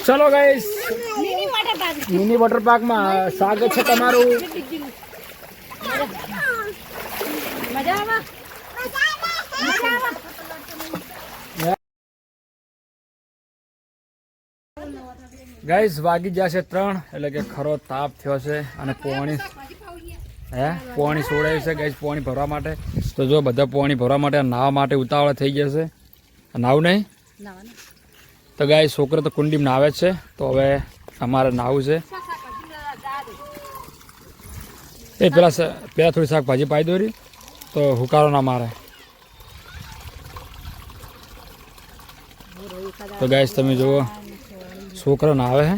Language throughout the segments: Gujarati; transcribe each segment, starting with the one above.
ચલો ગાઈસ મિની વોટર પાર્ક માં સ્વાગત છે તમારું. ગાઈસ વાગી જશે 3 એટલે કે ખરો તાપ થયો છે અને પોણી સોડાયું છે ગાઈસ પોણી ભરવા માટે. તો જો બધા પોણી ભરવા માટે નાવા માટે ઉતાવળ થઈ જશે. નાવું નહીં તો ગાઈસ છોકરો તો કુંડીમાં નાવે છે. તો હવે અમારે નાવું છે. એ પેલા થોડી શાકભાજી પાઈ દોરી તો હુકારો ના મારે. તો ગાઈસ તમે જુઓ છોકરો નાવે હે.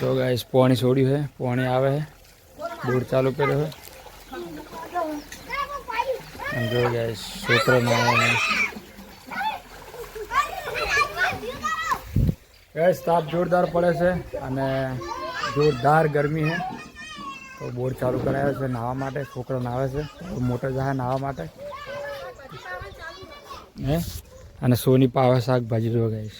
તો ગાઈસ પાણી છોડ્યું છે, પાણી આવે છે, બોર ચાલુ કર્યો છે. જો ગાઈસ છોકરો નાવે છે. ગાઈસ તાપ જોરદાર પડે છે અને જોરદાર ગરમી છે. તો બોર ચાલુ કરાયો છે નાહવા માટે. છોકરો નાવે છે, મોટર જાય નાહવા માટે. હે અને સોની પાવે શાકભાજી જો ગાઈસ.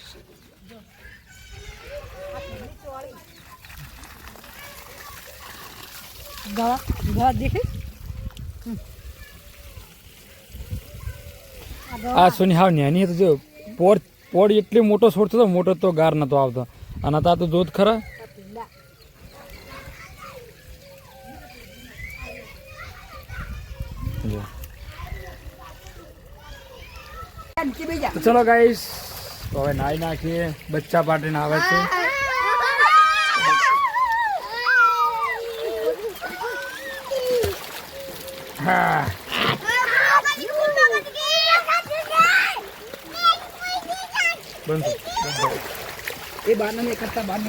આ સોની હાવ નેની તો જો પોડ એટલી મોટો છોડતો હતો, મોટો તો ગાર નતો આવતો. અને તા તો જોત ખરા તો ચલો ગાઈસ તો હવે નાઈ નાખીએ. બચ્ચા પાટીને આવે છે. હા બંધ એ બાર ને કરતા બાર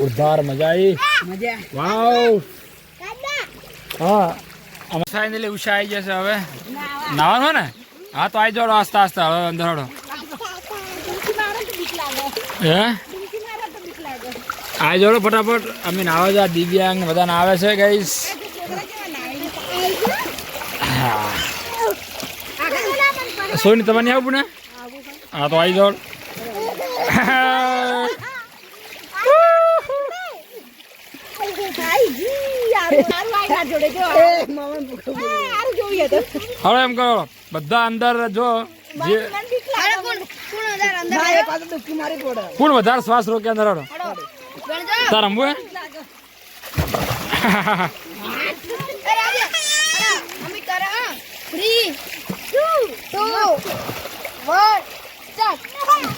ઉધાર મજા આવી. વાવ હા અમે ફાઇનલી ઉષા આવી જશે. હવે નાવાનું ને હા તો આવી જોડો આસ્તા આસ્તા. હવે અંદર હડો હે આવી જોડો ફટાફટ. અમે નાવા જા દિવ્યાંગ બધા આવે છે ગાઈસ. સોની તમારે નહીં આવું ને હા તો આવી જોડ. હવે એમ કરો બધા અંદર જો જે કોણ વધારે શ્વાસ રોકે અંદર હડો તાર રમવું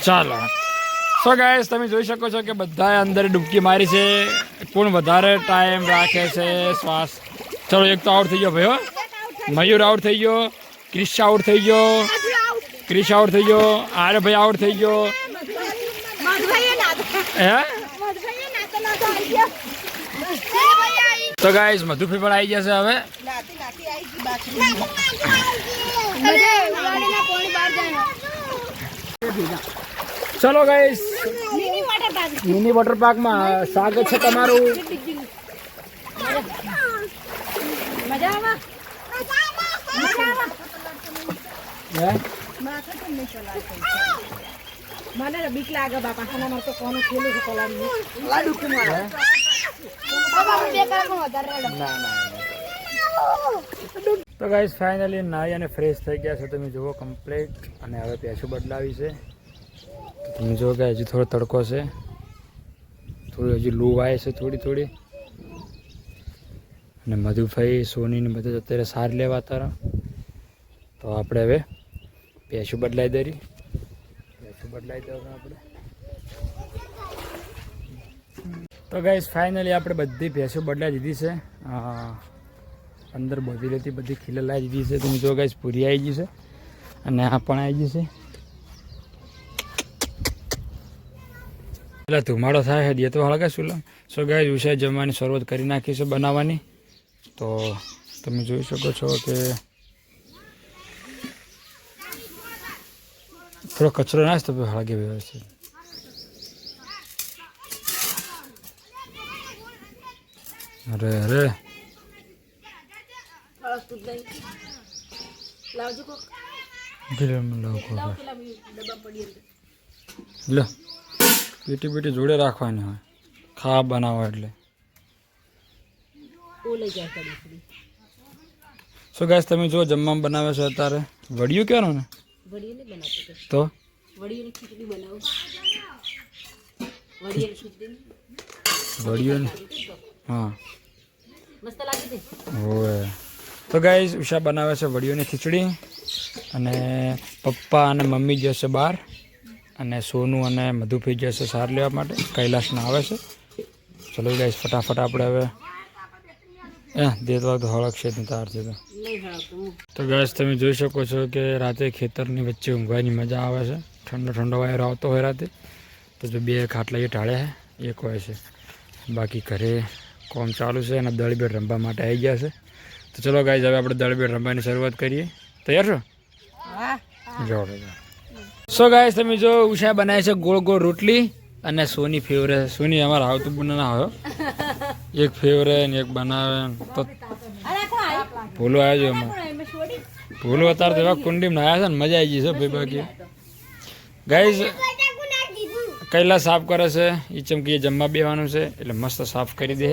ચાલો. સો ગાઈસ તમે જોઈ શકો છો કે બધાએ અંદર ડૂબકી મારી છે. કોણ વધારે ટાઈમ રાખે છે શ્વાસ. ચલો એક તો આઉટ થઈ ગયો ભાઈ. મયુર આઉટ થઈ ગયો, ક્રિશ આઉટ થઈ ગયો, ક્રિશ આઉટ થઈ ગયો, આરે ભાઈ આઉટ થઈ ગયો. હે તો ગાઈસ મધુફી પણ આવી જશે હવે. ચલો ગાઈસ મિની વોટર પાર્ક માં સ્વાગત છે તમારું. મને બીક લાગે બાપા. મને તો કોનું ખેલું છે તો ગાઈસ ફાઇનલી નાઈ અને ફ્રેશ થઈ ગયા છે. તમે જુઓ કમ્પ્લીટ. અને હવે પેશું બદલાવી છે. તમે જુઓ કે હજી થોડો તડકો છે, થોડી હજી લૂ આવે છે થોડી. અને મધુભાઈ સોનીને બધા અત્યારે સાર લેવા તારા. તો આપણે હવે પેશું બદલાઈ દઈએ. આપણે તો ગાઈસ ફાઇનલી આપણે બધી ભેંસો બદલાઈ દીધી છે. અંદર બધી લેતી બધી ખીલેલાઈ દીધી છે. તમે જો ગાઈસ પૂરી આવી ગઈ છે અને આ પણ આવી ગઈ છે. પેલા ધુમાડો થાય છે તો હળગે શું. સો ગાઈસ ઉષાએ જમવાની શરૂઆત કરી નાખી છે બનાવવાની. તો તમે જોઈ શકો છો કે થોડો કચરો નાખ તો હળગે વ્યવસ્થિત. અરે લો પેટી પેટી જોડે રાખવાની હોય ખાવા બનાવો એટલે શું ગાઈસ તમે જો જમવામાં બનાવે છે અત્યારે વડિયું ક્યાંનું ને તો વડિયું હા હોય તો ગાઈસ ઉષા બનાવે છે વડિયોની ખીચડી અને પપ્પા અને મમ્મી જશે બહાર અને સોનું અને મધુભાઈ જશે સાર લેવા માટે કૈલાસના આવે છે ચલો ગાઈસ ફટાફટ આપણે હવે દેતવા તો હળક છે તારથી તો ગાઈસ તમે જોઈ શકો છો કે રાતે ખેતરની વચ્ચે ઊંઘવાની મજા આવે છે ઠંડો ઠંડો વાયરો આવતો હોય રાતે તો જો 2 ખાટલા એ ઢાળ્યા છે એક હોય છે બાકી ઘરે કોમ ચાલુ છે અને દળબેટ રમવા માટે આવી ગયા છે તો ચલો ગાઈસ હવે આપણે દળબેટ રમવાની શરૂઆત કરીએ તૈયાર છો જોડો સો ગાઈસ તમે જો ઉષા બનાવે છે ગોળ ગોળ રોટલી અને સોની ફેવરેટ સોની અમારા આવતું ના આવ્યો એક ફેવરેટ એક બનાવે તો ભૂલો આવ્યો છે એમાં ભૂલો અત્યારે એવા કુંડીમાં આવ્યા છે ને મજા આવી ગઈ છે ભાઈ બાકી ગાઈસ કૈલાસ સાફ કરે છે એ ચમકી જમવા બેવાનું છે એટલે મસ્ત સાફ કરી દે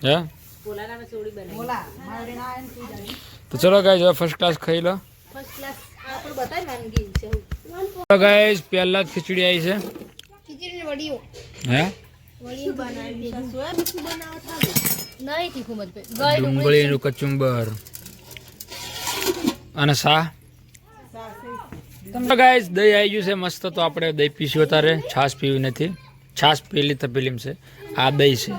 હે તો ચલો ગાઈસ હવે ફર્સ્ટ ક્લાસ ખાઈ લો ગાઈસ પહેલા જ ખીચડી આવી છે હે ડુંગળીનું કચુંબર અને સા ગાઈસ દહીં આવી ગયું છે મસ્ત તો આપણે દહીં પીશું અત્યારે છાશ પીવી નથી છાશ પેલી તપેલીમ છે આ દહીં છે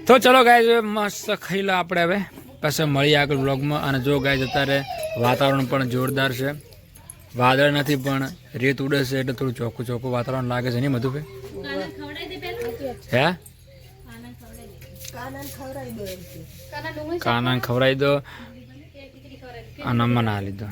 તો ચલો ગાઈસ મસ્ત ખાઈ લો આપણે હવે પછી મળીએ આગળ વ્લોગમાં અને જો ગાઈસ અત્યારે વાતાવરણ પણ જોરદાર છે વાદળ નથી પણ રેત ઉડે છે એટલે થોડું ચોખ્ખું ચોખ્ખું વાતાવરણ લાગે છે નહીં મધુભાઈ હે કાનાને ખવડાવી દો અને મને આ લીધો